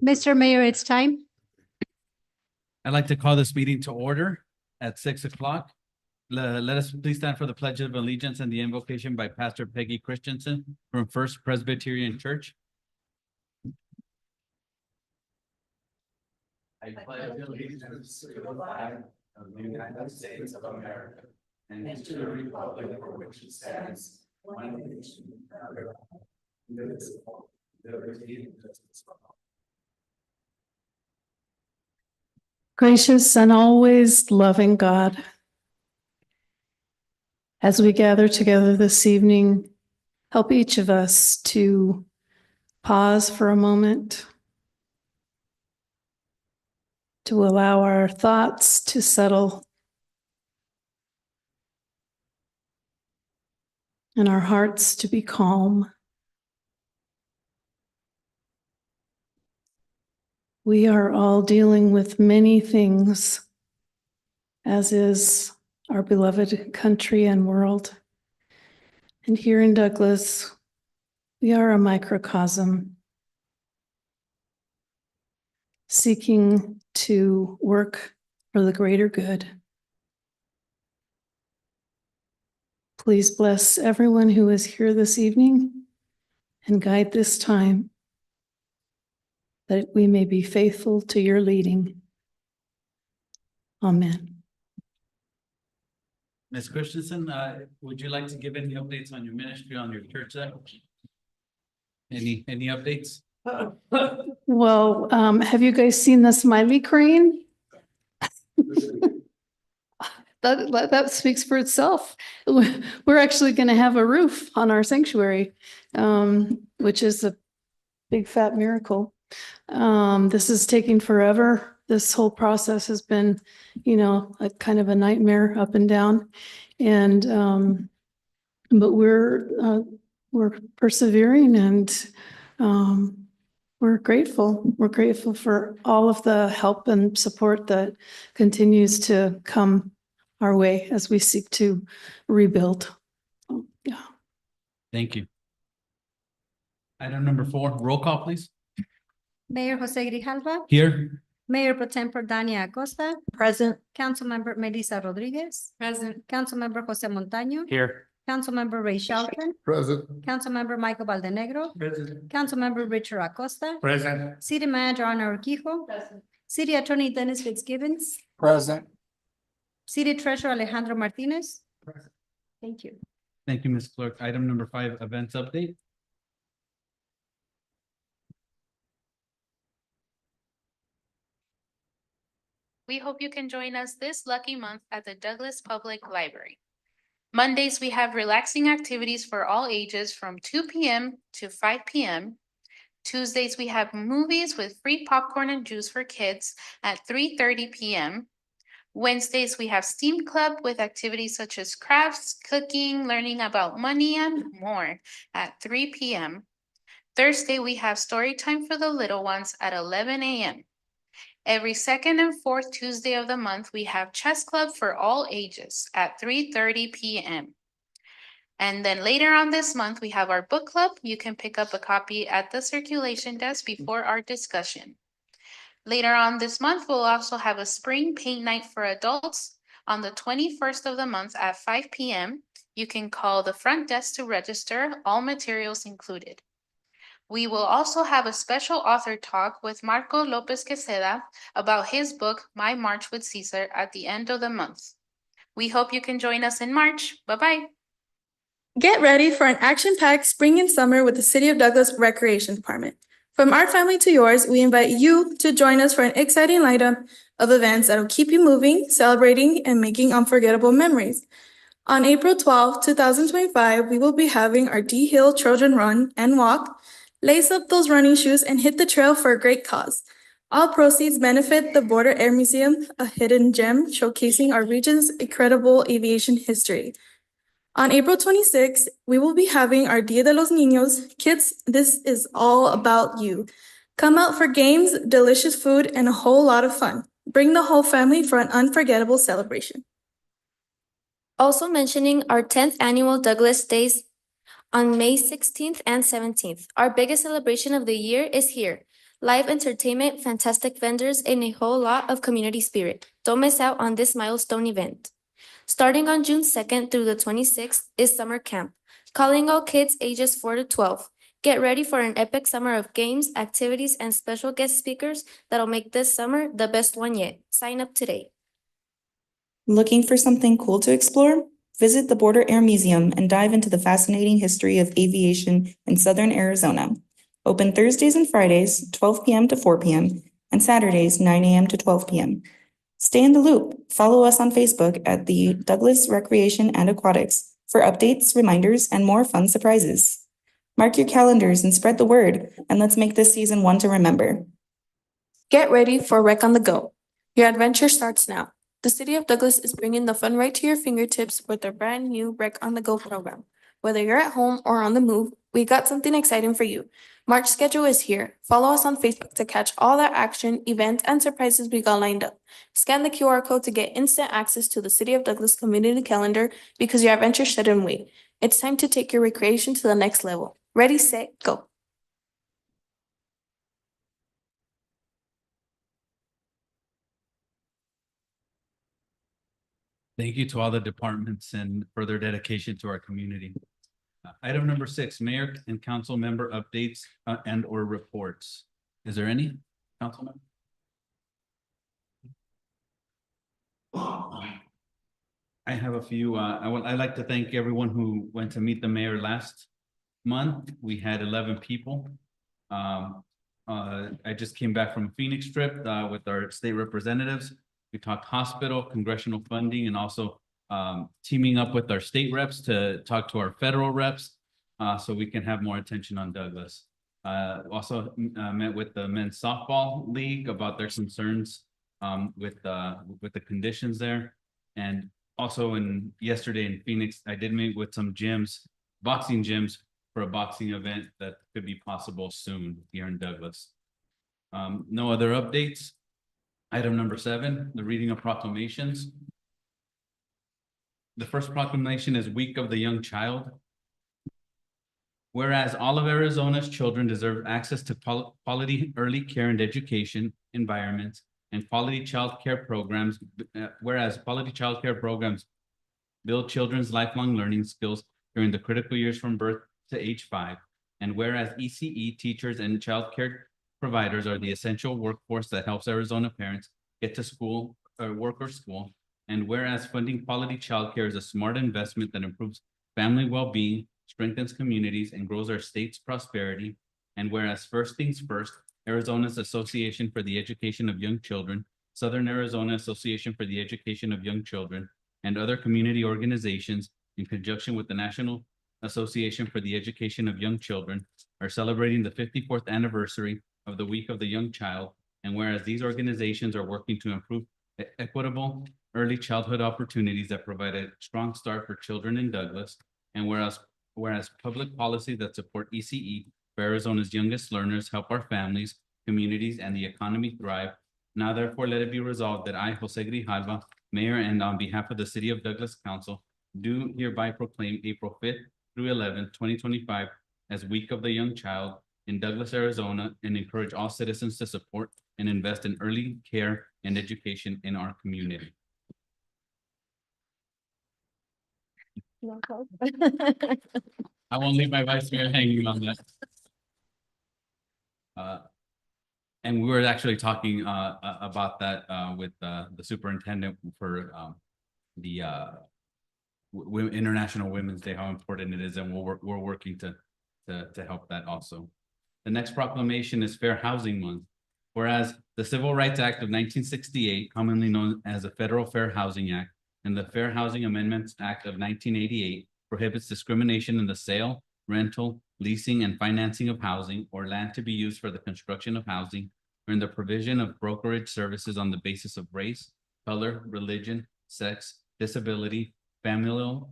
Mr. Mayor, it's time. I'd like to call this meeting to order at 6 o'clock. Let us please stand for the Pledge of Allegiance and the invocation by Pastor Peggy Christensen from First Presbyterian Church. I pledge allegiance to the flag of the United States of America and to the republic for which it stands, one nation under God, indivisible, with liberty and justice for all. Gracious and always loving God, as we gather together this evening, help each of us to pause for a moment, to allow our thoughts to settle and our hearts to be calm. We are all dealing with many things, as is our beloved country and world. And here in Douglas, we are a microcosm, seeking to work for the greater good. Please bless everyone who is here this evening and guide this time, that we may be faithful to your leading. Amen. Ms. Christensen, would you like to give any updates on your ministry, on your church there? Any updates? Well, have you guys seen the smiley crane? That speaks for itself. We're actually going to have a roof on our sanctuary, which is a big fat miracle. This is taking forever. This whole process has been, a kind of a nightmare up and down. And, but we're persevering and, we're grateful. We're grateful for all of the help and support that continues to come our way as we seek to rebuild. Yeah. Thank you. Item number 4, roll call, please. Mayor Jose Grijalva, Here. Mayor Pro Tempore Dania Acosta, Present. Councilmember Melissa Rodriguez, Present. Councilmember Jose Montaño, Here. Councilmember Ray Shelton, Present. Councilmember Michael Valdenegro, President. Councilmember Richard Acosta, Present. City Manager Ana Urquijo, City Attorney Dennis Fitzgibbons, Present. City Treasurer Alejandro Martinez. Thank you. Thank you, Ms. Clerk. Item number 5, events update. We hope you can join us this lucky month at the Douglas Public Library. Mondays, we have relaxing activities for all ages from 2 p.m. to 5 p.m. Tuesdays, we have movies with free popcorn and juice for kids at 3:30 p.m. Wednesdays, we have STEAM Club with activities such as crafts, cooking, learning about money, and more at 3 p.m. Thursday, we have story time for the little ones at 11 a.m. Every second and fourth Tuesday of the month, we have chess club for all ages at 3:30 p.m. And then later on this month, we have our book club. You can pick up a copy at the circulation desk before our discussion. Later on this month, we'll also have a spring paint night for adults on the 21st of the month at 5 p.m. You can call the front desk to register, all materials included. We will also have a special author talk with Marco Lopez Queseda about his book, My March with Caesar, at the end of the month. We hope you can join us in March. Bye-bye. Get ready for an action-packed spring and summer with the City of Douglas Recreation Department. From our family to yours, we invite you to join us for an exciting lineup of events that will keep you moving, celebrating, and making unforgettable memories. On April 12, 2025, we will be having our D Hill Children Run and Walk. Lace up those running shoes and hit the trail for a great cause. All proceeds benefit the Border Air Museum, a hidden gem showcasing our region's incredible aviation history. On April 26th, we will be having our Dia de los Niños. Kids, this is all about you. Come out for games, delicious food, and a whole lot of fun. Bring the whole family for an unforgettable celebration. Also mentioning our 10th annual Douglas Days On May 16th and 17th, our biggest celebration of the year is here. Live entertainment, fantastic vendors, and a whole lot of community spirit. Don't miss out on this milestone event. Starting on June 2nd through the 26th is summer camp, calling all kids ages 4 to 12. Get ready for an epic summer of games, activities, and special guest speakers that'll make this summer the best one yet. Sign up today. Looking for something cool to explore? Visit the Border Air Museum and dive into the fascinating history of aviation in southern Arizona. Open Thursdays and Fridays, 12 p.m. to 4 p.m., and Saturdays, 9 a.m. to 12 p.m. Stay in the loop. Follow us on Facebook at the Douglas Recreation and Aquatics for updates, reminders, and more fun surprises. Mark your calendars and spread the word, and let's make this season one to remember. Get ready for Rec on the Go. Your adventure starts now. The City of Douglas is bringing the fun right to your fingertips with their brand new Rec on the Go program. Whether you're at home or on the move, we got something exciting for you. March schedule is here. Follow us on Facebook to catch all the action, events, and surprises we got lined up. Scan the QR code to get instant access to the City of Douglas community calendar because your adventure shouldn't wait. It's time to take your recreation to the next level. Ready, set, go. Thank you to all the departments and for their dedication to our community. Item number 6, mayor and council member updates and or reports. Is there any, councilman? I have a few. I'd like to thank everyone who went to meet the mayor last month. We had 11 people. I just came back from a Phoenix trip with our state representatives. We talked hospital, congressional funding, and also teaming up with our state reps to talk to our federal reps so we can have more attention on Douglas. Also met with the men's softball league about their concerns with the conditions there. And also yesterday in Phoenix, I did meet with some gyms, boxing gyms, for a boxing event that could be possible soon here in Douglas. No other updates. Item number 7, the reading of proclamations. The first proclamation is Week of the Young Child. Whereas all of Arizona's children deserve access to quality early care and education environments and quality child care programs, whereas quality child care programs build children's lifelong learning skills during the critical years from birth to age 5, and whereas ECE teachers and child care providers are the essential workforce that helps Arizona parents get to school or work or school. And whereas funding quality childcare is a smart investment that improves family well-being, strengthens communities, and grows our state's prosperity. And whereas first things first, Arizona's Association for the Education of Young Children, Southern Arizona Association for the Education of Young Children, and other community organizations in conjunction with the National Association for the Education of Young Children are celebrating the 54th anniversary of the Week of the Young Child. And whereas these organizations are working to improve equitable early childhood opportunities that provide a strong start for children in Douglas, and whereas public policy that support ECE for Arizona's youngest learners help our families, communities, and the economy thrive. Now therefore let it be resolved that I, Jose Grijalva, Mayor, and on behalf of the City of Douglas Council, do hereby proclaim April 5th through 11th, 2025 as Week of the Young Child in Douglas, Arizona, and encourage all citizens to support and invest in early care and education in our community. I won't leave my vice mayor hanging on that. And we were actually talking about that with the superintendent for the International Women's Day, how important it is, and we're working to help that also. The next proclamation is Fair Housing Month. Whereas the Civil Rights Act of 1968, commonly known as the Federal Fair Housing Act, and the Fair Housing Amendments Act of 1988 prohibits discrimination in the sale, rental, leasing, and financing of housing or land to be used for the construction of housing or in the provision of brokerage services on the basis of race, color, religion, sex, disability, familial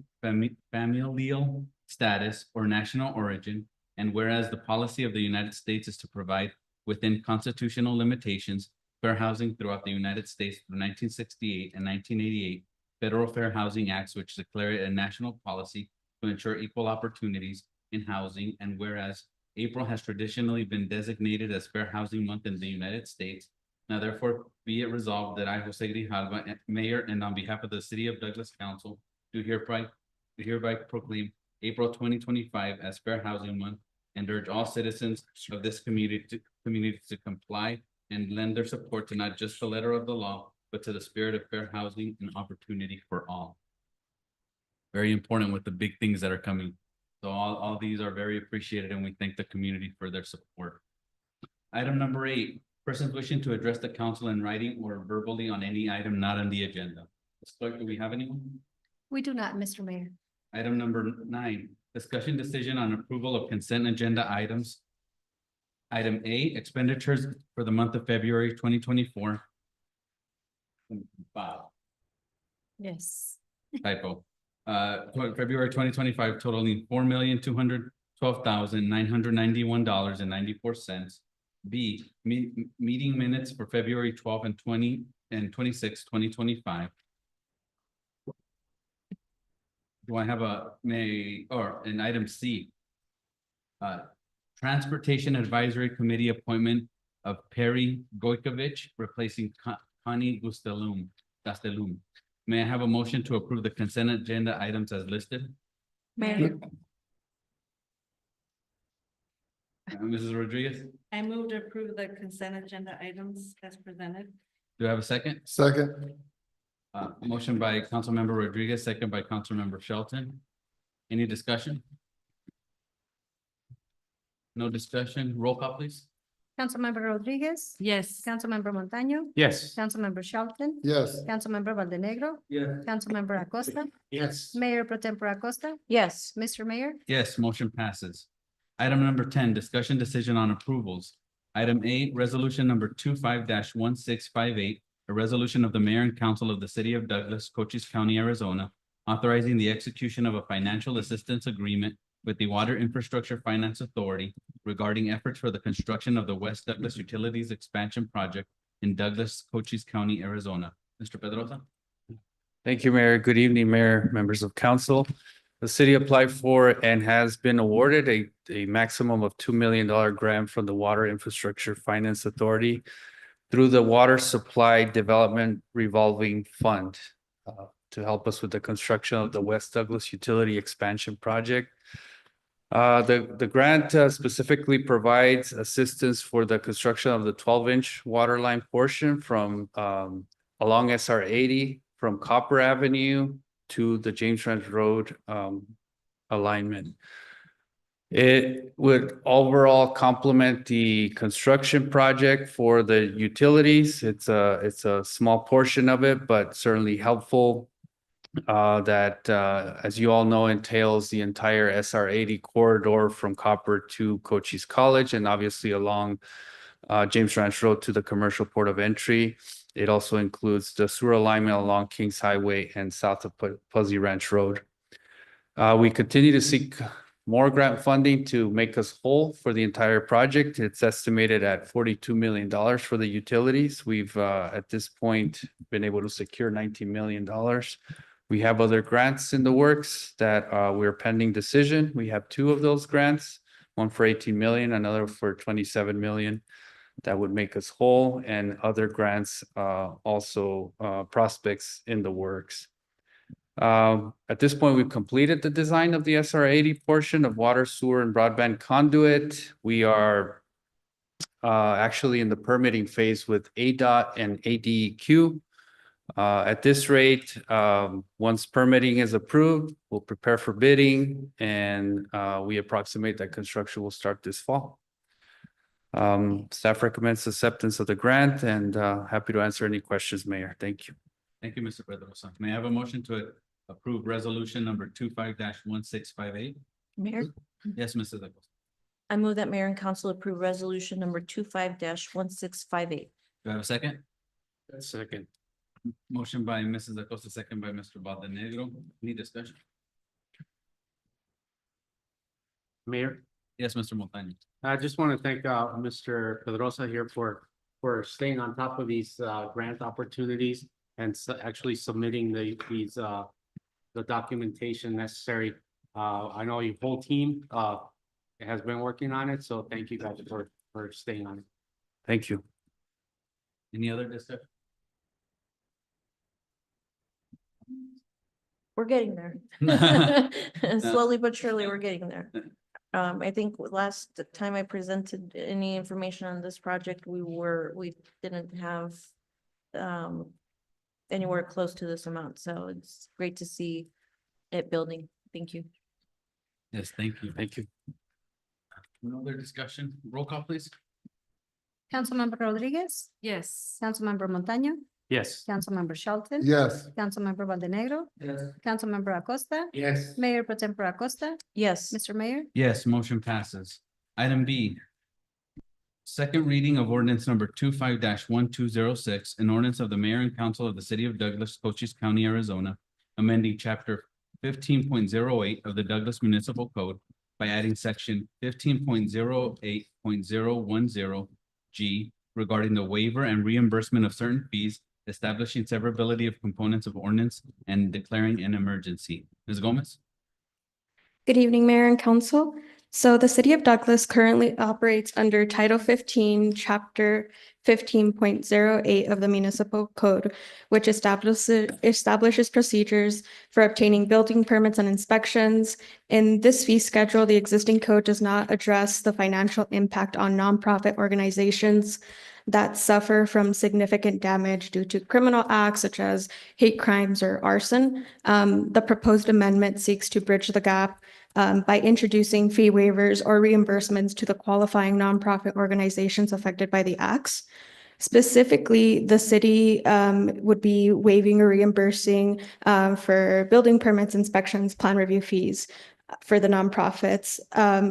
status, or national origin. And whereas the policy of the United States is to provide within constitutional limitations fair housing throughout the United States through 1968 and 1988 Federal Fair Housing Acts, which declare it a national policy to ensure equal opportunities in housing, and whereas April has traditionally been designated as Fair Housing Month in the United States. Now therefore be it resolved that I, Jose Grijalva, Mayor, and on behalf of the City of Douglas Council, do hereby proclaim April 2025 as Fair Housing Month and urge all citizens of this community to comply and lend their support to not just the letter of the law, but to the spirit of fair housing and opportunity for all. Very important with the big things that are coming. So all these are very appreciated, and we thank the community for their support. Item number 8, persons wishing to address the council in writing or verbally on any item not on the agenda. Ms. Clerk, do we have anyone? We do not, Mr. Mayor. Item number 9, discussion decision on approval of consent agenda items. Item A, expenditures for the month of February 2024. Wow, Yes. typo. February 2025 totaling $4,212,991.94. B, meeting minutes for February 12 and 20 and 26, 2025. Do I have an item C? Transportation Advisory Committee appointment of Perry Gojkovic, replacing Connie Gastelum. May I have a motion to approve the consent agenda items as listed? Mayor. Mrs. Rodriguez, I move to approve the consent agenda items as presented. do I have a second? Second. Motion by Councilmember Rodriguez, second by Councilmember Shelton. Any discussion? No discussion. Roll call, please. Councilmember Rodriguez. Yes. Councilmember Montaño. Yes. Councilmember Shelton. Yes. Councilmember Valdenegro. Yes. Councilmember Acosta. Yes. Mayor Pro Tempore Acosta. Yes. Mr. Mayor. Yes, motion passes. Item number 10, discussion decision on approvals. Item A, resolution number 25-1658, a resolution of the mayor and council of the city of Douglas, Cochise County, Arizona, authorizing the execution of a financial assistance agreement with the Water Infrastructure Finance Authority regarding efforts for the construction of the West Douglas Utilities Expansion Project in Douglas, Cochise County, Arizona. Mr. Pedrosa? Thank you, Mayor. Good evening, Mayor, members of council. The city applied for and has been awarded a maximum of $2 million grant from the Water Infrastructure Finance Authority through the Water Supply Development Revolving Fund to help us with the construction of the West Douglas Utility Expansion Project. The grant specifically provides assistance for the construction of the 12-inch water line portion from along SR 80 from Copper Avenue to the James Ranch Road alignment. It would overall complement the construction project for the utilities. It's a small portion of it, but certainly helpful. That as you all know, entails the entire SR 80 corridor from Copper to Cochise College and obviously along James Ranch Road to the commercial port of entry. It also includes the sewer alignment along Kings Highway and south of Fuzzy Ranch Road. We continue to seek more grant funding to make us whole for the entire project. It's estimated at $42 million for the utilities. We've at this point been able to secure $19 million. We have other grants in the works that we're pending decision. We have 2 of those grants, one for 18 million, another for 27 million. That would make us whole, and other grants also prospects in the works. At this point, we've completed the design of the SR 80 portion of water, sewer, and broadband conduit. We are actually in the permitting phase with ADOT and ADEQ. At this rate, once permitting is approved, we'll prepare for bidding, and we approximate that construction will start this fall. Staff recommends acceptance of the grant, and happy to answer any questions, Mayor. Thank you. Thank you, Mr. Pedrosa. May I have a motion to approve resolution number 25-1658? Mayor, Yes, Mrs. Acosta. I move that mayor and council approve resolution number 25-1658. Do I have a second? Second. Motion by Mrs. Acosta, second by Mr. Valdenegro. Any discussion? Mayor, Yes, Mr. Montaño. I just want to thank Mr. Pedrosa here for staying on top of these grant opportunities and actually submitting the documentation necessary I know your whole team, has been working on it, so thank you guys for staying on it. Thank you. Any other discussion? We're getting there. Slowly but surely, we're getting there. I think last time I presented any information on this project, we didn't have anywhere close to this amount, so it's great to see it building. Thank you. Yes, thank you, thank you. No other discussion? Roll call, please. Councilmember Rodriguez, Yes. Councilmember Montaño, Yes. Councilmember Shelton. Yes. Councilmember Valdenegro, Councilmember Acosta, Yes. Mayor Pro Tempore Acosta, Yes. Mr. Mayor. Yes, motion passes. Item B. Second reading of ordinance number 25-1206, an ordinance of the mayor and council of the city of Douglas, Cochise County, Arizona, amending chapter 15.08 of the Douglas Municipal Code by adding section 15.08.010 G regarding the waiver and reimbursement of certain fees, establishing severability of components of ordinance and declaring an emergency. Ms. Gomez? Good evening, Mayor and Council. So the City of Douglas currently operates under Title 15, Chapter 15.08 of the Municipal Code, which establishes procedures for obtaining building permits and inspections. In this fee schedule, the existing code does not address the financial impact on nonprofit organizations that suffer from significant damage due to criminal acts such as hate crimes or arson. The proposed amendment seeks to bridge the gap by introducing fee waivers or reimbursements to the qualifying nonprofit organizations affected by the acts. Specifically, the city would be waiving or reimbursing for building permits, inspections, plan review fees for the nonprofits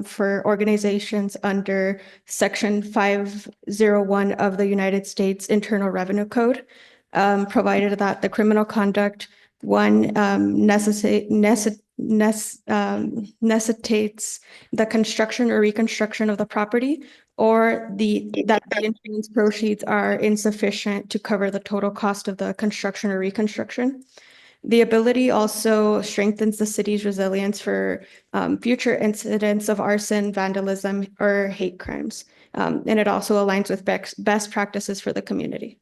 for organizations under Section 501 of the United States Internal Revenue Code, provided that the criminal conduct necessitates the construction or reconstruction of the property, or that the insurance proceeds are insufficient to cover the total cost of the construction or reconstruction. The ability also strengthens the city's resilience for future incidents of arson, vandalism, or hate crimes. And it also aligns with best practices for the community.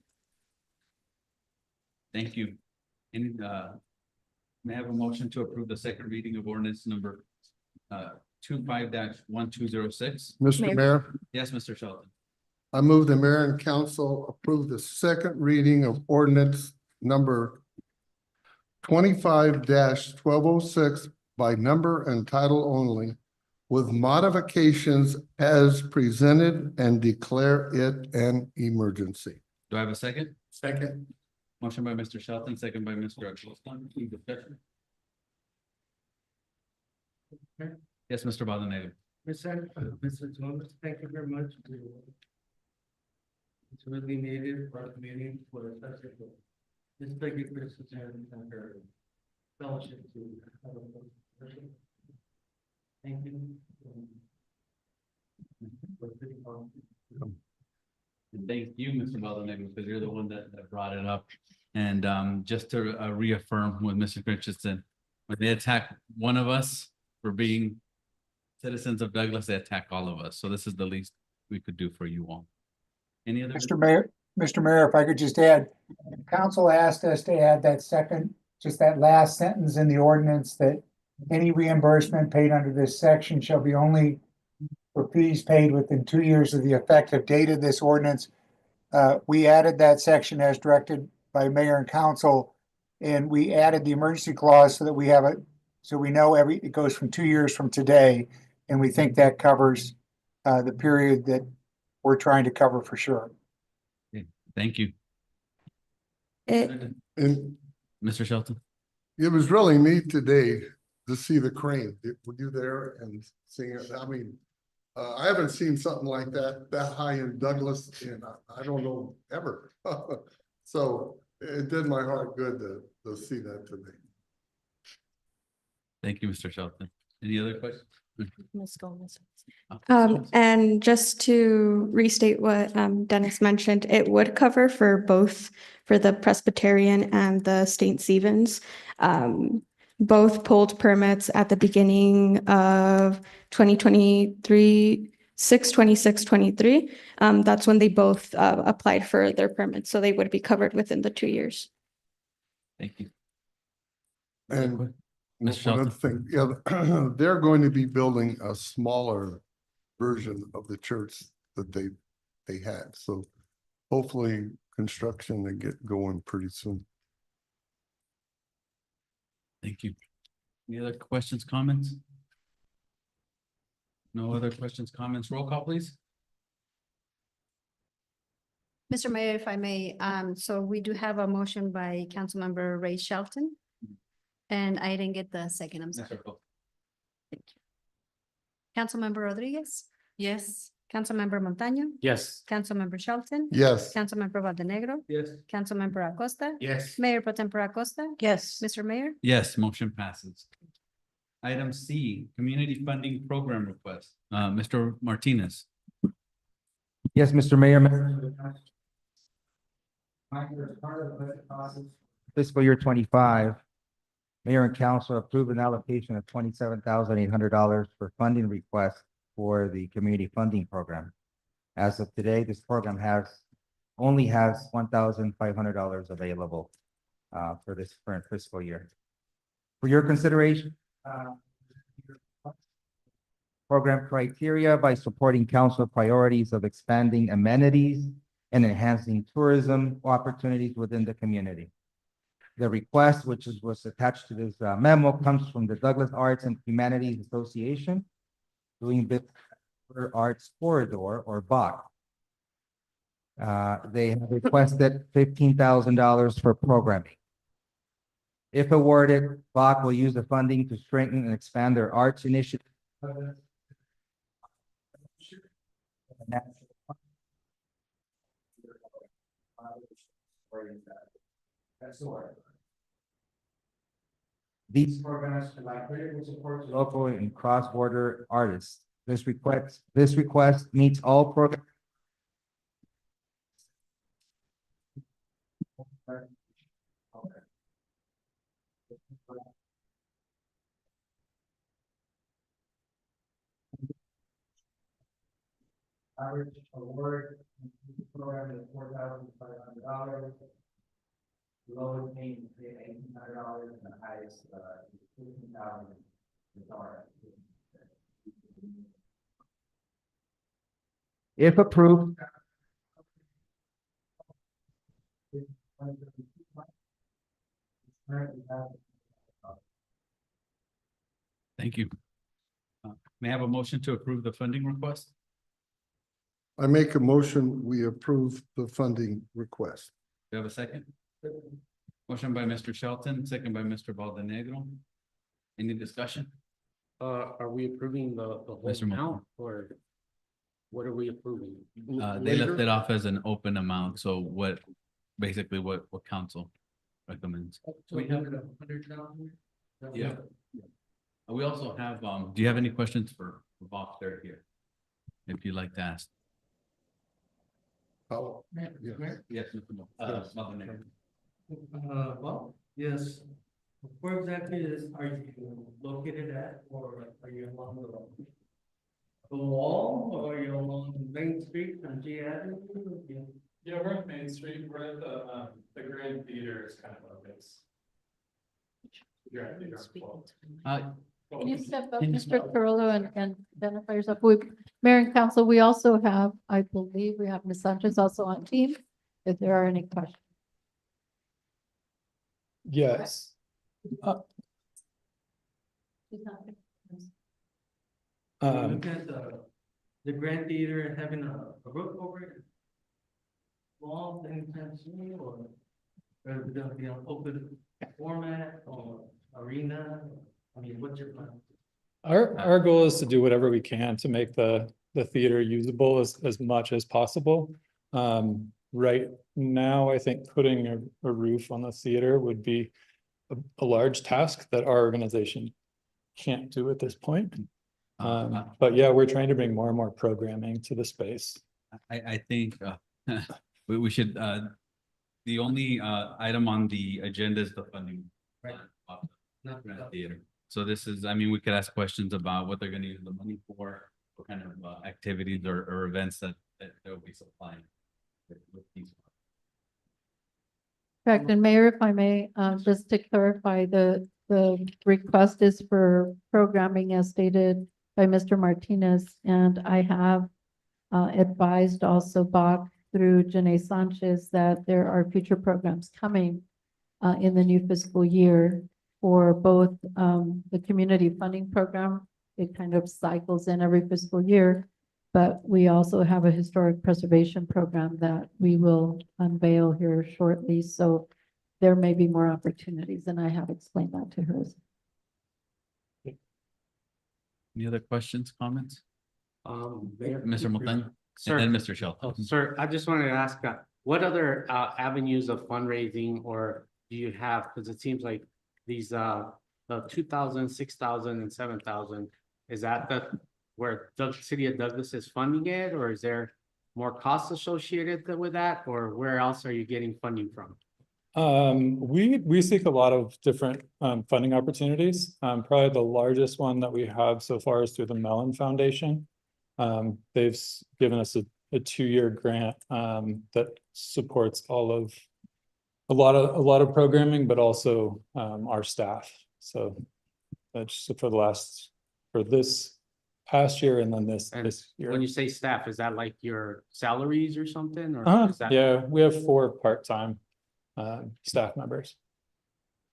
Thank you. Any, may I have a motion to approve the second reading of ordinance number 25-1206? Mr. Mayor, Yes, Mr. Shelton. I move the mayor and council approve the second reading of ordinance number 25-1206 by number and title only, with modifications as presented, and declare it an emergency. Do I have a second? Second. Motion by Mr. Shelton, second by Mr. Acosta. Any discussion? Yes, Mr. Valdenegro. Mr. Thomas, thank you very much. It's really needed for our community for the festival. Just thank you for the fellowship to. Thank you. Thank you, Mr. Valdenegro, because you're the one that brought it up. And just to reaffirm with Mr. Richardson, when they attack one of us for being citizens of Douglas, they attack all of us. So this is the least we could do for you all. Any other? Mr. Mayor, if I could just add, council asked us to add that second, just that last sentence in the ordinance, that any reimbursement paid under this section shall be only for fees paid within 2 years of the effective date of this ordinance. We added that section as directed by mayor and council, and we added the emergency clause so that we have it, so we know it goes from 2 years from today, and we think that covers the period that we're trying to cover for sure. Thank you. And Mr. Shelton. it was really neat today to see the crane. Were you there and seeing it? I mean, I haven't seen something like that high in Douglas in, I don't know, ever. So it did my heart good to see that today. Thank you, Mr. Shelton. Any other questions? Ms. Gomez. And just to restate what Dennis mentioned, it would cover for both for the Presbyterian and the St. Stephen's. both pulled permits at the beginning of 2023, 6/26/23. That's when they both applied for their permits, so they would be covered within the 2 years. Thank you. And Mr. one Shelton. other thing, yeah, they're going to be building a smaller version of the church that they had, so hopefully construction to get going pretty soon. Thank you. Any other questions, comments? No other questions, comments? Roll call, please. Mr. Mayor, if I may, so we do have a motion by Councilmember Ray Shelton. And I didn't get the second, I'm sorry. Thank you. Councilmember Rodriguez? Yes. Councilmember Montaño? Yes. Councilmember Shelton? Yes. Councilmember Valdenegro? Yes. Councilmember Acosta? Yes. Mayor Pro Tempore Acosta? Yes. Mr. Mayor? Yes, motion passes. Item C, community funding program request. Mr. Martinez. Yes, Mr. Mayor. Fiscal year 25, Mayor and Council approved an allocation of $27,800 for funding requests for the community funding program. As of today, this program only has $1,500 available for this current fiscal year. For your consideration, program criteria by supporting council priorities of expanding amenities and enhancing tourism opportunities within the community. The request, which was attached to this memo, comes from the Douglas Arts and Humanities Association, doing business for Arts Corridor, or BOC. They have requested $15,000 for programming. If awarded, BOC will use the funding to strengthen and expand their arts initiative. These programs provide critical support to local and cross-border artists. This request meets all program. Average award program is $4,500. The lowest paying is $1,800 and the highest $15,000. If approved. Thank you. May I have a motion to approve the funding request? I make a motion, we approve the funding request. Do you have a second? Motion by Mr. Shelton, second by Mr. Valdenegro. Any discussion? Are we approving the whole Mr. Mo- amount, or what are we approving? They left it off as an open amount, so basically what council recommends. We have Yeah. We also have, do you have any questions for Bob there here? If you'd like to ask. Oh, yeah. Yes, Mr. Valdenegro. Well, yes. Where exactly are you located at, or are you along the wall, or are you along Main Street and G Avenue? Yeah, we're on Main Street, we're at the Grand Theater is kind of a mix. Can you step up, Can you Mr. Carollo, and identify yourself? Mayor and council, we also have, I believe we have Ms. Sanchez also on team, if there are any questions. Yes. Look at the Grand Theater having a roof over it. Walls anytime soon, or is it gonna be an open format or arena? I mean, what's your plan? Our goal is to do whatever we can to make the theater usable as much as possible. Right now, I think putting a roof on the theater would be a large task that our organization can't do at this point. But yeah, we're trying to bring more and more programming to the space. I think we should, the only item on the agenda is the funding. Right. Not Grand Theater. So this is, I mean, we could ask questions about what they're gonna use the money for, what kind of activities or events that they'll be supplying. with these. Correct, and Mayor, if I may, just to clarify, the request is for programming as stated by Mr. Martinez, and I have advised also Bach through Janae Sanchez that there are future programs coming in the new fiscal year for both the community funding program. It kind of cycles in every fiscal year, but we also have a historic preservation program that we will unveil here shortly. So there may be more opportunities, and I have explained that to her. Any other questions, comments? Mr. Montaño? Sir. And then Mr. Shelton. Oh, sir, I just wanted to ask, what other avenues of fundraising or do you have? Because it seems like these the 2,000, 6,000 and 7,000, is that where the city of Douglas is funding it, or is there more costs associated with that, or where else are you getting funding from? We seek a lot of different funding opportunities. Probably the largest one that we have so far is through the Mellon Foundation. They've given us a 2-year grant that supports a lot of programming, but also our staff. So that's for this past year and then this year. When you say staff, is that like your salaries or something, or is that? Yeah, we have 4 part-time staff members.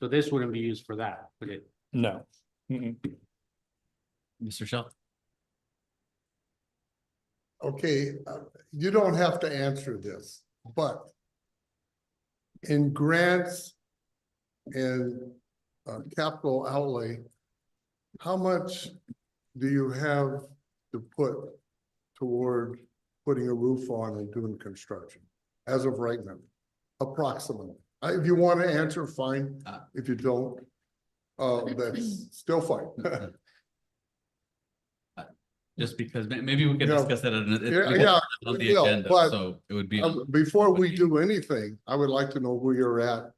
So this wouldn't be used for that, would it? No. Mr. Shelton? Okay, you don't have to answer this, but in grants and capital outlay, how much do you have to put toward putting a roof on and doing construction as of right now? Approximately. If you want to answer, fine. If you don't, that's still fine. Just because maybe we could Yeah. discuss that on the we will, agenda, but, so it would be. Before we do anything, I would like to know where you're at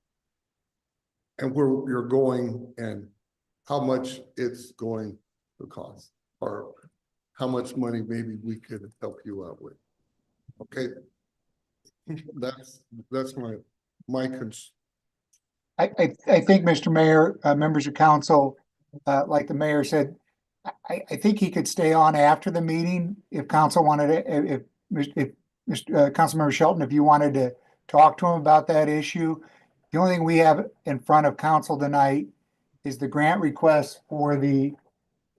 and where you're going and how much it's going to cost, or how much money maybe we could help you out with. Okay? That's my concern. I think, Mr. Mayor, members of council, like the mayor said, I think he could stay on after the meeting if council wanted to, if Councilmember Shelton, if you wanted to talk to him about that issue. The only thing we have in front of council tonight is the grant request for the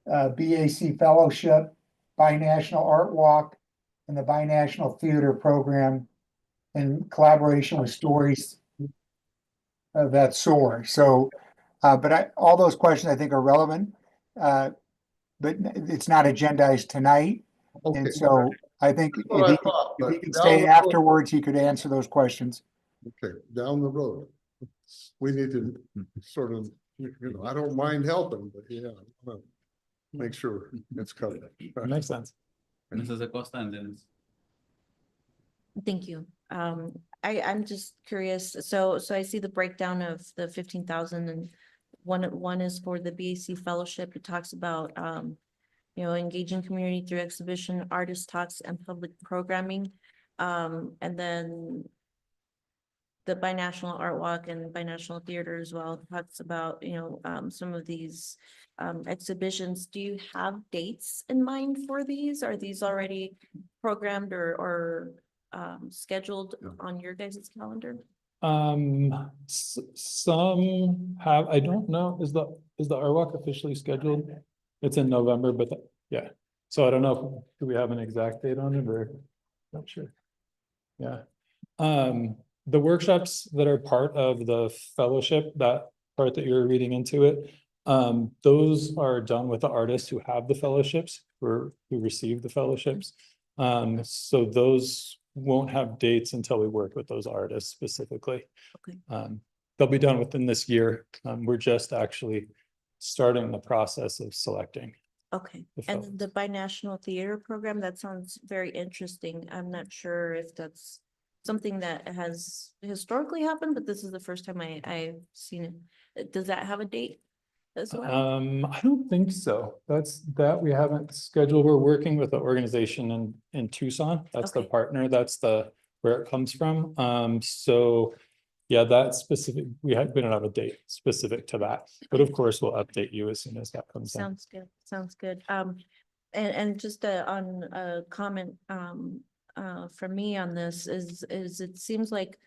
BAC Fellowship, Binational Art Walk, and the Binational Theater Program in collaboration with Stories That Soar. So, but all those questions I think are relevant. But it's not agendized tonight. Okay. And so I think That's what I thought, if he but could down stay the road- afterwards, he could answer those questions. Okay, down the road. We need to sort of, I don't mind helping, but yeah, I wanna make sure it's covered. Makes sense. Mrs. Acosta and then. Thank you. I'm just curious. So I see the breakdown of the 15,000 and one is for the BAC Fellowship. It talks about, engaging community through exhibition, artist talks and public programming. And then the Binational Art Walk and Binational Theater as well talks about, some of these exhibitions. Do you have dates in mind for these? Are these already programmed or scheduled on your guys' calendar? Some have, I don't know, is the Art Walk officially scheduled? It's in November, but yeah. So I don't know, do we have an exact date on it or? Not sure. Yeah. The workshops that are part of the fellowship, that part that you're reading into it, those are done with the artists who have the fellowships, who receive the fellowships. So those won't have dates until we work with those artists specifically. Okay. They'll be done within this year. We're just actually starting the process of selecting. Okay, The and then the Binational Theater Program, that sounds very interesting. I'm not sure if that's something that has historically happened, but this is the first time I've seen it. Does that have a date? as well? I don't think so. That we haven't scheduled. We're working with the organization in Tucson. That's the Okay. partner. That's where it comes from. So yeah, that specific, we don't have a date specific to that, but of course we'll update you as soon as that comes in. Sounds good, sounds good. And just on a comment, from me on this is it seems like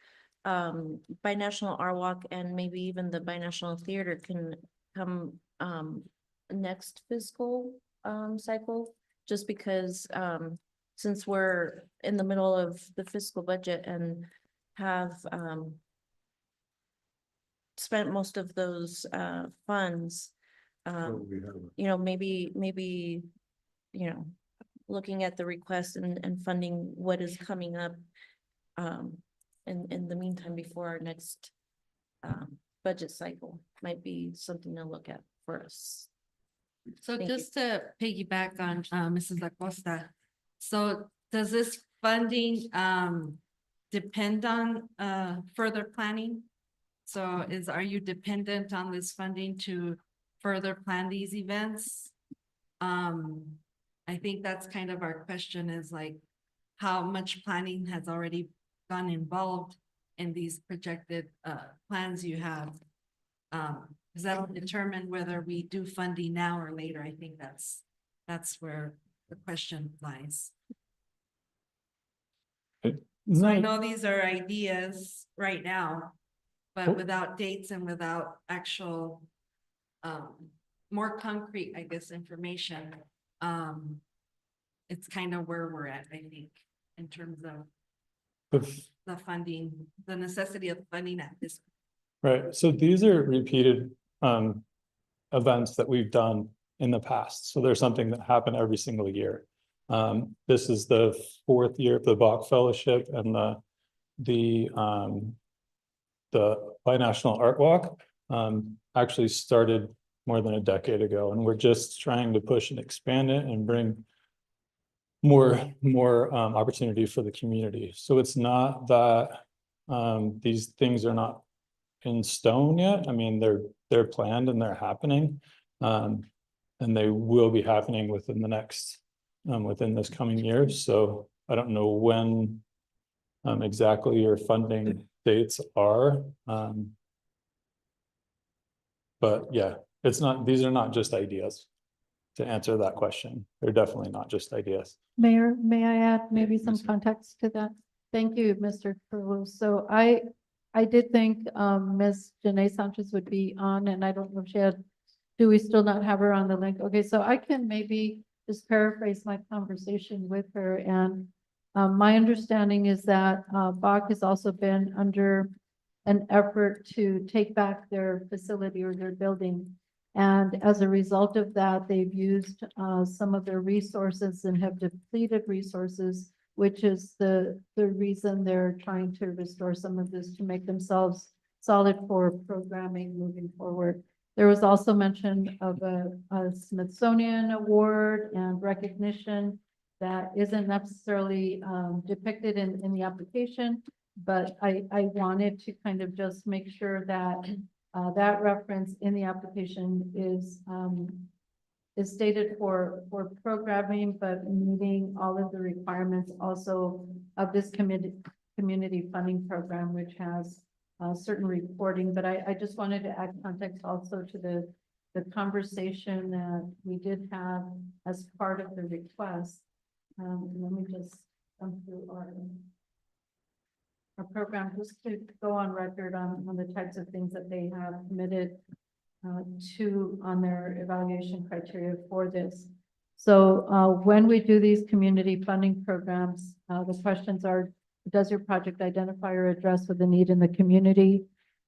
Binational Art Walk and maybe even the Binational Theater can come next fiscal cycle, just because since we're in the middle of the fiscal budget and have spent most of those funds, you know, maybe, you know, looking at the request and funding what is coming up in the meantime before our next budget cycle might be something to look at for us. So Thank you. just to piggyback on Mrs. Acosta, so does this funding depend on further planning? So are you dependent on this funding to further plan these events? I think that's kind of our question, is like, how much planning has already gone involved in these projected plans you have? Because that'll determine whether we do funding now or later. I think that's where the question lies. So I know these are ideas right now, but without dates and without actual more concrete, I guess, information, it's kind of where we're at, I think, in terms of the funding, the necessity of funding at this. Right, so these are repeated events that we've done in the past. So there's something that happened every single year. This is the 4th year of the Bach Fellowship, and the Binational Art Walk actually started more than a decade ago, and we're just trying to push and expand it and bring more opportunity for the community. So it's not that these things are not in stone yet. I mean, they're planned and they're happening, and they will be happening within the next within this coming year. So I don't know when exactly your funding dates are, but yeah, these are not just ideas. To answer that question, they're definitely not just ideas. Mayor, may I add maybe some context to that? Thank you, Mr. Carlos. So I did think Ms. Janae Sanchez would be on, and I don't know if she had, do we still not have her on the link? Okay, so I can maybe just paraphrase my conversation with her. And my understanding is that Bach has also been under an effort to take back their facility or their building. And as a result of that, they've used some of their resources and have depleted resources, which is the reason they're trying to restore some of this to make themselves solid for programming moving forward. There was also mention of a Smithsonian Award and recognition that isn't necessarily depicted in the application, but I wanted to kind of just make sure that that reference in the application is stated for programming, but meeting all of the requirements also of this community funding program, which has certain reporting. But I just wanted to add context also to the conversation that we did have as part of the request. Let me just come through our program, just to go on record on the types of things that they have committed to on their evaluation criteria for this. So when we do these community funding programs, the questions are, does your project identify or address with the need in the community?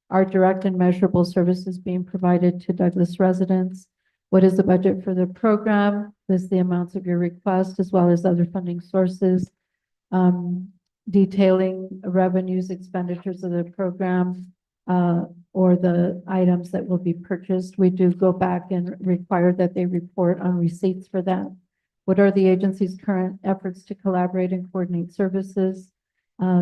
Are direct and measurable services being provided to Douglas residents? What is the budget for the program? List the amounts of your request as well as other funding sources. Detailing revenues, expenditures of the program, or the items that will be purchased. We do go back and require that they report on receipts for that. What are the agency's current efforts to collaborate and coordinate services?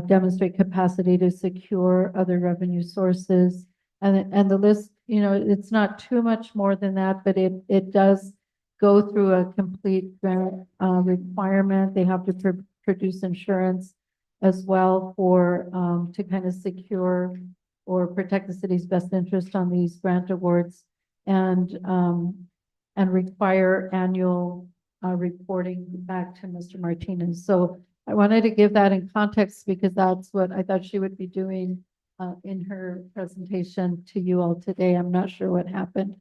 Demonstrate capacity to secure other revenue sources. And the list you know, it's not too much more than that, but it does go through a complete grant requirement. They have to produce insurance as well for, to kind of secure or protect the city's best interest on these grant awards and require annual reporting back to Mr. Martinez. So I wanted to give that in context because that's what I thought she would be doing in her presentation to you all today. I'm not sure what happened.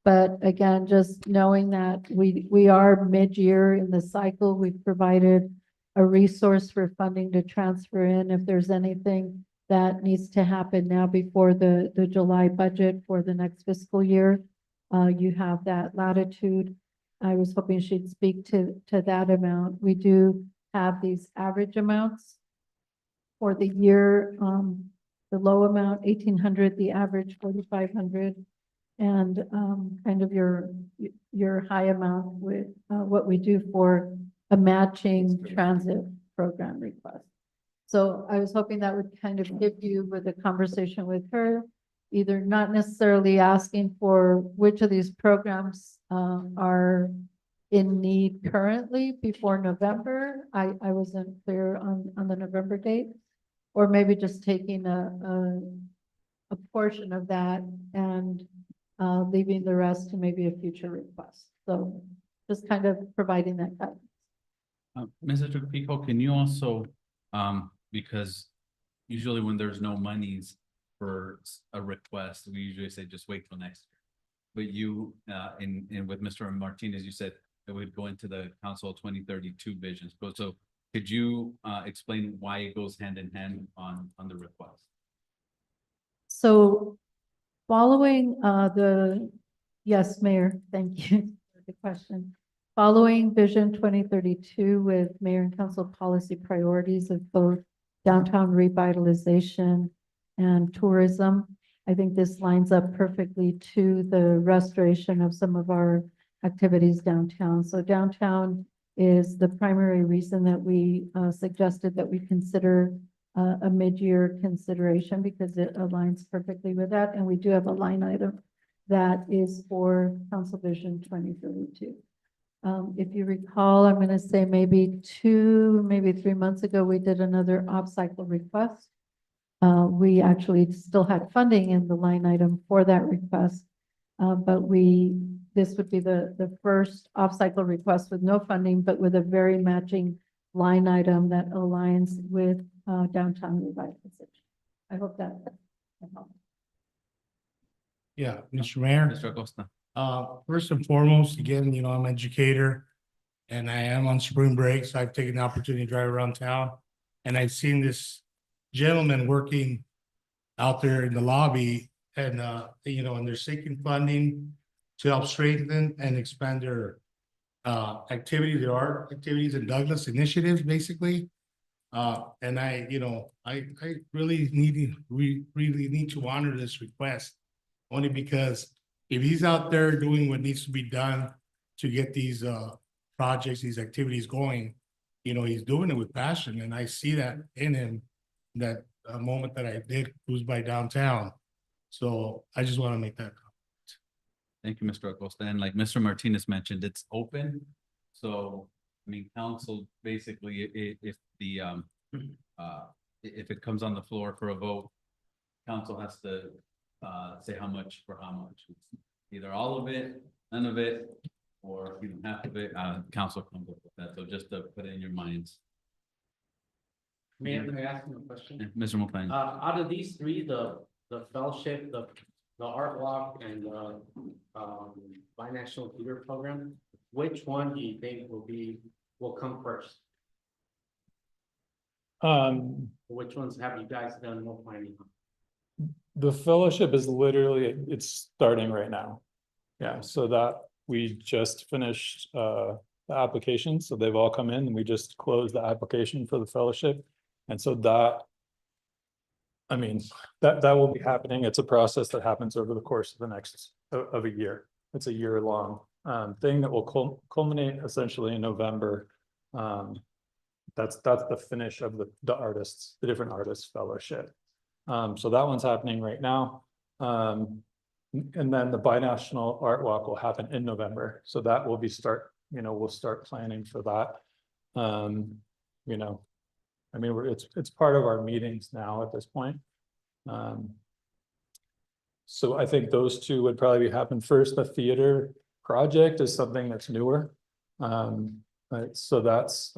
But again, just knowing that we are mid-year in the cycle, we've provided a resource for funding to transfer in if there's anything that needs to happen now before the July budget for the next fiscal year. You have that latitude. I was hoping she'd speak to that amount. We do have these average amounts for the year. The low amount, 1,800, the average 4,500, and kind of your high amount with what we do for a matching transit program request. So I was hoping that would kind of give you with a conversation with her, either not necessarily asking for which of these programs are in need currently before November. I wasn't clear on the November date, or maybe just taking a portion of that and leaving the rest to maybe a future request. So just kind of providing that guidance. Mr. Pico, can you also, because usually when there's no monies for a request, we usually say just wait till next year. But you, in with Mr. Martinez, you said that we'd go into the Council 2032 visions. So could you explain why it goes hand in hand on the request? So following yes, Mayor, thank you for the question. Following Vision 2032 with Mayor and Council policy priorities of both downtown revitalization and tourism, I think this lines up perfectly to the restoration of some of our activities downtown. So downtown is the primary reason that we suggested that we consider a mid-year consideration because it aligns perfectly with that. And we do have a line item that is for Council Vision 2032. If you recall, I'm going to say maybe 3 months ago, we did another off-cycle request. We actually still had funding in the line item for that request, but this would be the first off-cycle request with no funding, but with a very matching line item that aligns with downtown revitalization. I hope that helps. Yeah, Mr. Mayor. Mr. Acosta. First and foremost, again, I'm an educator and I am on spring break, so I've taken the opportunity to drive around town. And I've seen this gentleman working out there in the lobby and, and they're seeking funding to help strengthen and expand their activities, their art activities and Douglas initiatives, basically. And I really need to honor this request only because if he's out there doing what needs to be done to get these projects, these activities going, he's doing it with passion. And I see that in him, that moment that I did cruise by downtown. So I just want to make that comment. Thank you, Mr. Acosta. And like Mr. Martinez mentioned, it's open. So, I mean, council basically, if it comes on the floor for a vote, council has to say how much for how much. It's either all of it, none of it, or even half of it. Council comes up with that. So just to put it in your minds. May I ask you a question? Mr. Moplan. Out of these three, the fellowship, the art walk, and the financial theater program, which one do you think will come first? Which ones have you guys done more planning on? The fellowship is literally, it's starting right now. Yeah, so that we just finished the application, so they've all come in and we just closed the application for the fellowship. And so that, I mean, that will be happening. It's a process that happens over the course of the next of a year. It's a year-long thing that will culminate essentially in November. That's the finish of the different artists fellowship. So that one's happening right now. And then the Binational Art Walk will happen in November, so that will be we'll start planning for that. You know, I mean, it's part of our meetings now at this point. So I think those two would probably happen first. The theater project is something that's newer. So that's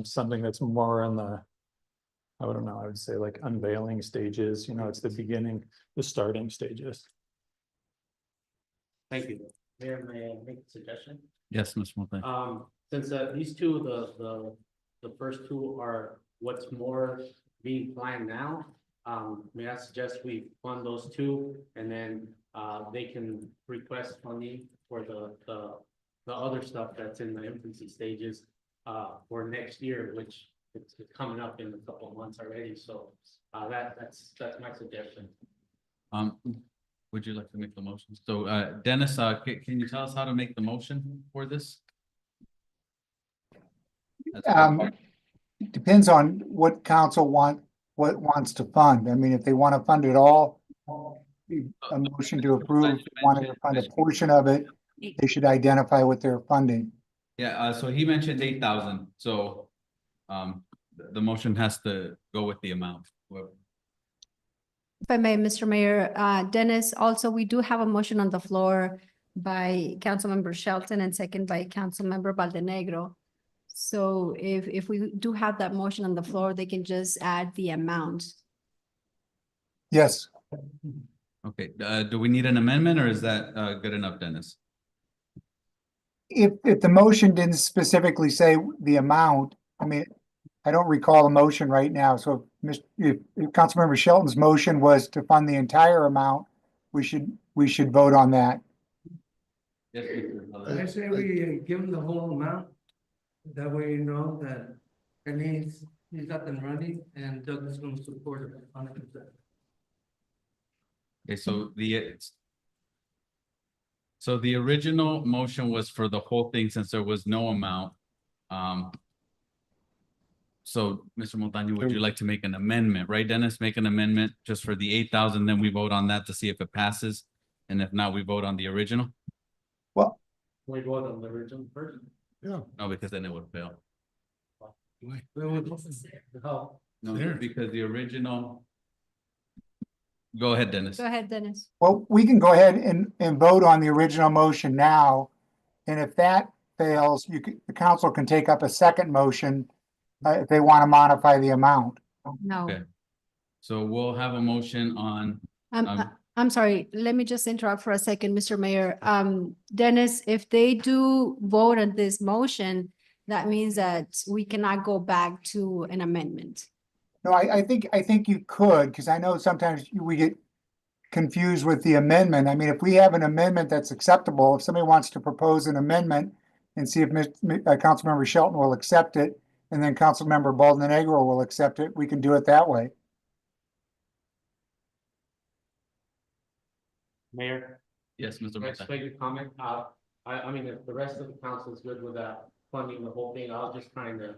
something that's more in the, I don't know, I would say like unveiling stages, it's the beginning, the starting stages. Thank you. Mayor, may I make a suggestion? Yes, Mr. Montano. Since these two, the first two are what's more being planned now, may I suggest we fund those two and then they can request funding for the other stuff that's in the infancy stages for next year, which it's coming up in a couple of months already. So that's my suggestion. Would you like to make the motion? So Dennis, can you tell us how to make the motion for this? Depends on what council wants to fund. I mean, if they want to fund it all, a motion to approve. If they want to fund a portion of it, they should identify what they're funding. Yeah, so he mentioned 8,000, so the motion has to go with the amount. If I may, Mr. Mayor, Dennis, also, we do have a motion on the floor by Councilmember Shelton and second by Councilmember Baldenegro. So if we do have that motion on the floor, they can just add the amount. Yes. Okay, do we need an amendment or is that good enough, Dennis? If the motion didn't specifically say the amount, I mean, I don't recall the motion right now. So if Councilmember Shelton's motion was to fund the entire amount, we should vote on that. Yes, I say we give them the whole amount. That way you know that he's up and running and Doug is going to support it 100%. Okay, so the original motion was for the whole thing since there was no amount. So Mr. Montano, would you like to make an amendment, right, Dennis? Make an amendment just for the 8,000, then we vote on that to see if it passes. And if not, we vote on the original? Well, We vote on the original first. Yeah. No, because then it would fail. No. No, because the original. Go ahead, Dennis. Go ahead, Dennis. well, we can go ahead and vote on the original motion now. And if that fails, the council can take up a second motion if they want to modify the amount. No. Okay. So we'll have a motion on, I'm sorry, let me just interrupt for a second, Mr. Mayor. Dennis, if they do vote on this motion, that means that we cannot go back to an amendment. No, I think you could, because I know sometimes we get confused with the amendment. I mean, if we have an amendment that's acceptable, if somebody wants to propose an amendment and see if Councilmember Shelton will accept it, and then Councilmember Baldenegro will accept it, we can do it that way. Mayor? yes, Mr. Next, Montano. make a comment. I mean, if the rest of the council is good with that funding the whole thing, I was just trying to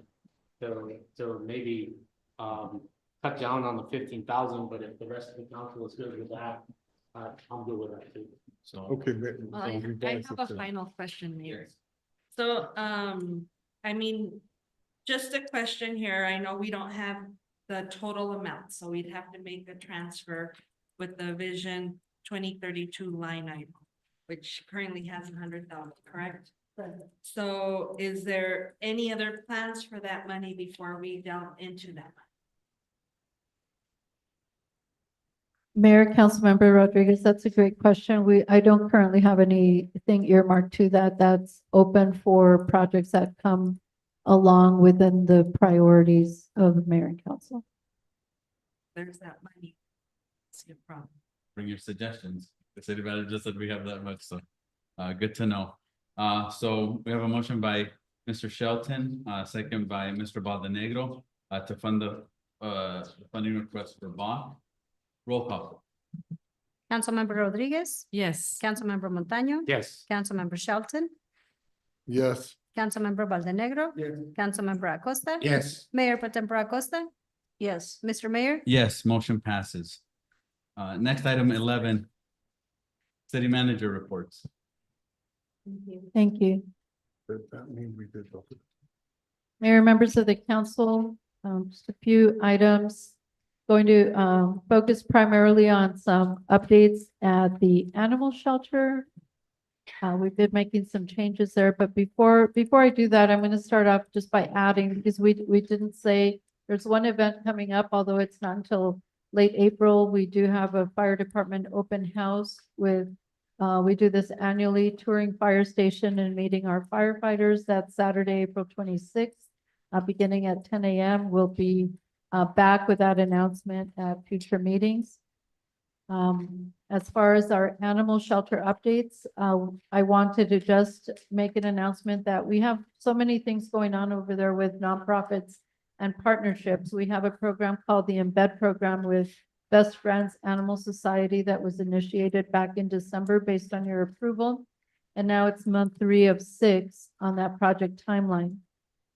maybe cut down on the 15,000, but if the rest of the council is good with that, I'm good with that too. So, Okay. Well, I have a final question, Mayor. So, I mean, just a question here. I know we don't have the total amount, so we'd have to make a transfer with the Vision 2032 line item, which currently has 100,000, correct? So is there any other plans for that money before we delve into that? Mayor, Councilmember Rodriguez, that's a great question. I don't currently have anything earmarked to that. That's open for projects that come along within the priorities of the mayor and council. There's that money. See a problem. bring your suggestions. The city manager just said we have that much, so good to know. So we have a motion by Mr. Shelton, second by Mr. Baldenegro, to fund the funding request for bond. Roll call. Councilmember Rodriguez? Yes. Councilmember Montaño? Yes. Councilmember Shelton? Yes. Councilmember Baldenegro? Yes. Councilmember Acosta? Yes. Mayor Potempo Acosta? Yes. Mr. Mayor? Yes, motion passes. Next item 11. City manager reports. Thank you. Does that mean we did the whole? Mayor, members of the council, just a few items. Going to focus primarily on some updates at the animal shelter. We've been making some changes there, but before I do that, I'm going to start off just by adding, because we didn't say, there's one event coming up, although it's not until late April. We do have a fire department open house with, we do this annually, touring fire station and meeting our firefighters. That's Saturday, April 26th, beginning at 10 a.m. We'll be back with that announcement at future meetings. As far as our animal shelter updates, I wanted to just make an announcement that we have so many things going on over there with nonprofits and partnerships. We have a program called the Embed Program with Best Friends Animal Society that was initiated back in December based on your approval. And now it's month 3 of 6 on that project timeline.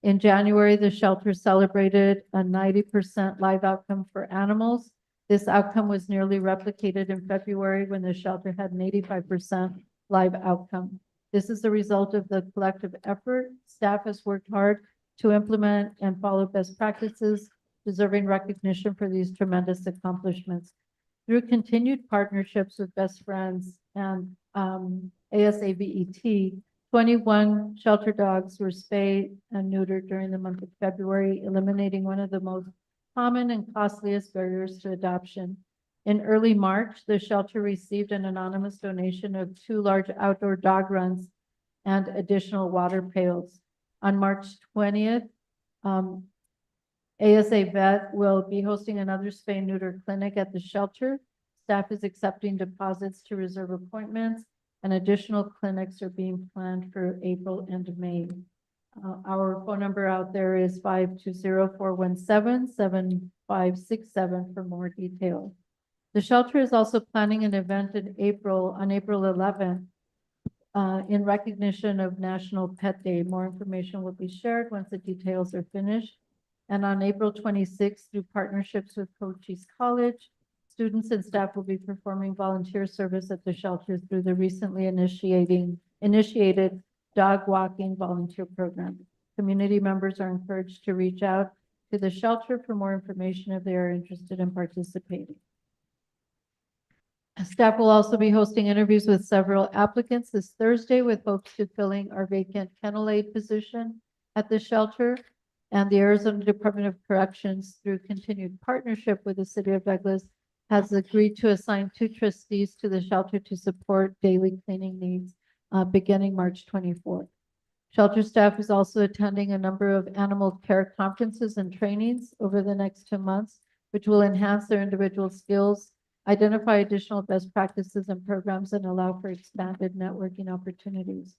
In January, the shelter celebrated a 90% live outcome for animals. This outcome was nearly replicated in February when the shelter had an 85% live outcome. This is the result of the collective effort. Staff has worked hard to implement and follow best practices, deserving recognition for these tremendous accomplishments. Through continued partnerships with Best Friends and ASAVET, 21 shelter dogs were spayed and neutered during the month of February, eliminating one of the most common and costliest barriers to adoption. In early March, the shelter received an anonymous donation of 2 large outdoor dog runs and additional water pails. On March 20th, ASA Vet will be hosting another spay and neuter clinic at the shelter. Staff is accepting deposits to reserve appointments, and additional clinics are being planned for April and May. Our phone number out there is 520-417-7567 for more details. The shelter is also planning an event in April, on April 11th, in recognition of National Pet Day. More information will be shared once the details are finished. And on April 26th, through partnerships with Cochise College, students and staff will be performing volunteer service at the shelter through the recently initiated dog walking volunteer program. Community members are encouraged to reach out to the shelter for more information if they are interested in participating. Staff will also be hosting interviews with several applicants this Thursday with hopes to filling our vacant kennel aid position at the shelter. And the Arizona Department of Corrections, through continued partnership with the City of Douglas, has agreed to assign 2 trustees to the shelter to support daily cleaning needs beginning March 24th. Shelter staff is also attending a number of animal care conferences and trainings over the next 2 months, which will enhance their individual skills, identify additional best practices and programs, and allow for expanded networking opportunities.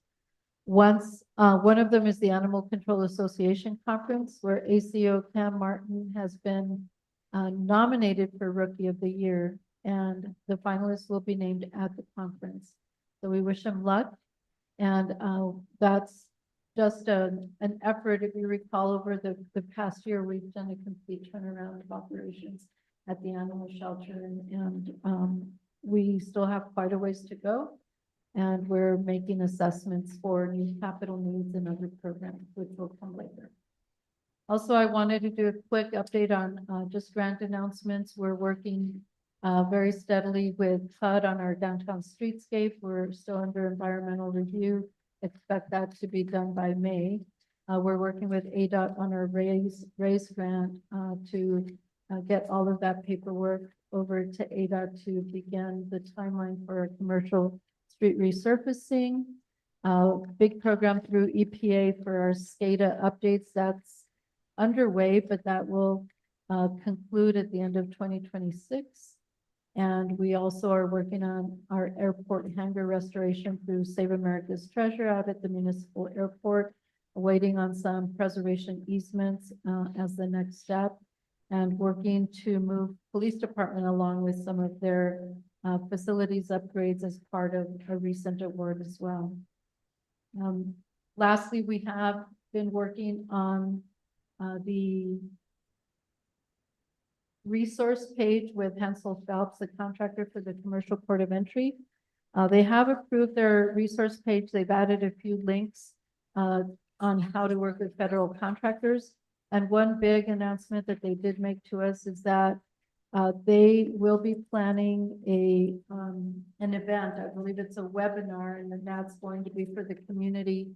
One of them is the Animal Control Association Conference, where ACO Cam Martin has been nominated for Rookie of the Year, and the finalists will be named at the conference. So we wish him luck, and that's just an effort. If you recall, over the past year, we've done a complete turnaround of operations at the animal shelter, and we still have quite a ways to go. And we're making assessments for new capital needs and other programs, which will come later. Also, I wanted to do a quick update on just grant announcements. We're working very steadily with HUD on our downtown streetscape. We're still under environmental review. Expect that to be done by May. We're working with ADOT on our raise grant to get all of that paperwork over to ADOT to begin the timeline for a commercial street resurfacing. Big program through EPA for our SCADA updates. That's underway, but that will conclude at the end of 2026. And we also are working on our airport hangar restoration through Save America's Treasure out at the municipal airport, waiting on some preservation easements as the next step, and working to move police department along with some of their facilities upgrades as part of a recent award as well. Lastly, we have been working on the resource page with Hansel Phelps, the contractor for the commercial port of entry. They have approved their resource page. They've added a few links on how to work with federal contractors. And one big announcement that they did make to us is that they will be planning an event. I believe it's a webinar, and then that's going to be for the community.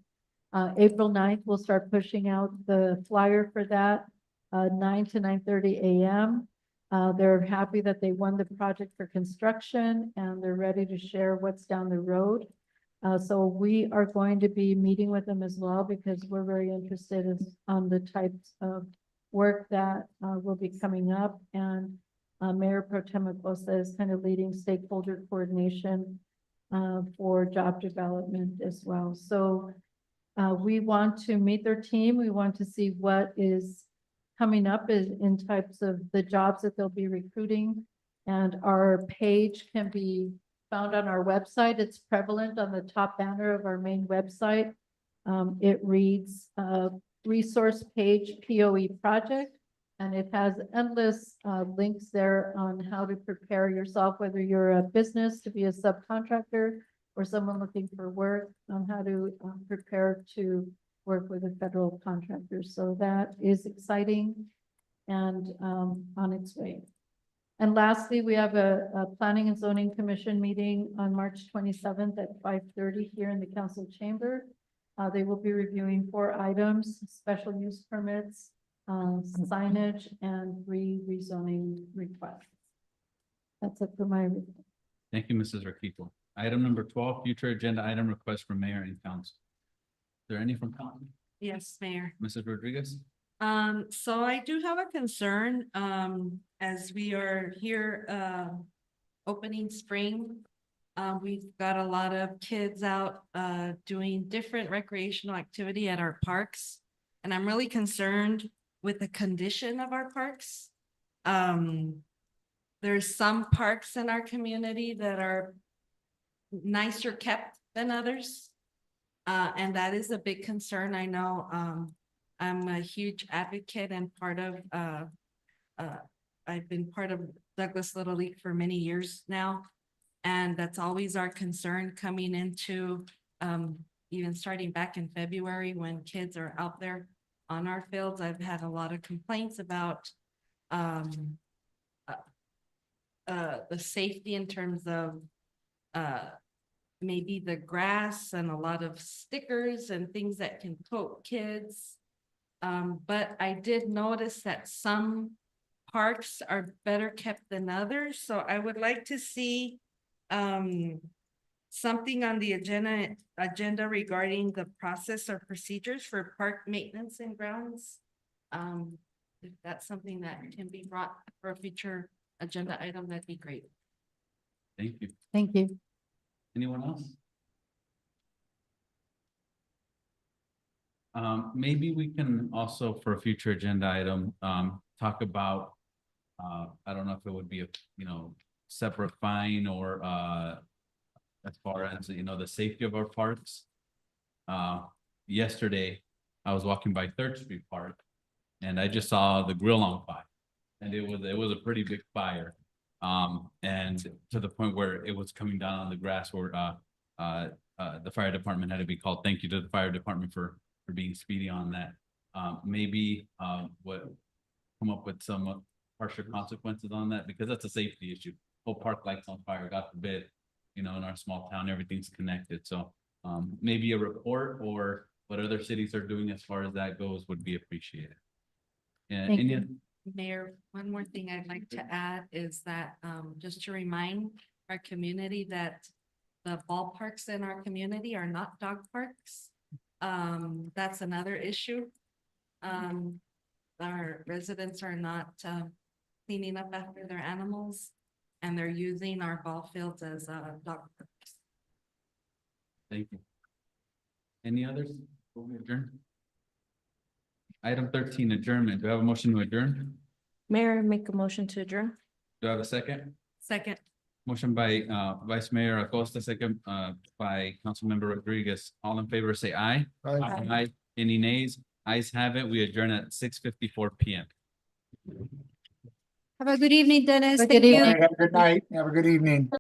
April 9th, we'll start pushing out the flyer for that, 9 to 9:30 a.m. They're happy that they won the project for construction, and they're ready to share what's down the road. So we are going to be meeting with them as well, because we're very interested on the types of work that will be coming up. And Mayor Pro Tem Acosta is kind of leading stakeholder coordination for job development as well. So we want to meet their team. We want to see what is coming up in types of the jobs that they'll be recruiting. And our page can be found on our website. It's prevalent on the top banner of our main website. It reads resource page POE project, and it has endless links there on how to prepare yourself, whether you're a business to be a subcontractor or someone looking for work, on how to prepare to work with a federal contractor. So that is exciting and on its way. And lastly, we have a Planning and Zoning Commission meeting on March 27th at 5:30 here in the council chamber. They will be reviewing 4 items: special use permits, signage, and rezoning requests. That's it for my report. Thank you, Mrs. Raquito. Item number 12, future agenda item request from mayor and council. Is there any from council? Yes, Mayor. Mrs. Rodriguez? So I do have a concern, as we are here, opening spring. We've got a lot of kids out, doing different recreational activity at our parks. And I'm really concerned with the condition of our parks. There's some parks in our community that are nicer kept than others. And that is a big concern. I know, I'm a huge advocate and part of, I've been part of Douglas Little League for many years now. And that's always our concern coming into, even starting back in February when kids are out there on our fields. I've had a lot of complaints about the safety in terms of maybe the grass and a lot of stickers and things that can poke kids. But I did notice that some parks are better kept than others. So I would like to see something on the agenda regarding the process or procedures for park maintenance and grounds. If that's something that can be brought for a future agenda item, that'd be great. Thank you. Thank you. Anyone else? Maybe we can also, for a future agenda item, talk about, I don't know if it would be a, separate fine or, as far as, the safety of our parks. Yesterday, I was walking by Third Street Park and I just saw the grill on fire. And it was a pretty big fire. And to the point where it was coming down on the grass where, the fire department had to be called. Thank you to the fire department for being speedy on that. Maybe, come up with some harsher consequences on that, because that's a safety issue. Whole park lights on fire, God forbid, in our small town, everything's connected. So, maybe a report or what other cities are doing as far as that goes would be appreciated. And Thank any, you. Mayor, one more thing I'd like to add is that, just to remind our community that the ballparks in our community are not dog parks. That's another issue. Our residents are not, cleaning up after their animals, and they're using our ball fields as, dog parks. thank you. Any others? Before we adjourn? Item 13, adjournment. Do I have a motion to adjourn? Mayor, make a motion to adjourn. Do I have a second? Second. Motion by Vice Mayor Acosta, second by Councilmember Rodriguez. All in favor, say aye. Aye. Aye. Any nays? Ayes have it. We adjourn at 6:54 PM. Have a good evening, Dennis. Good Thank you. evening. Have a good night. Have a good evening.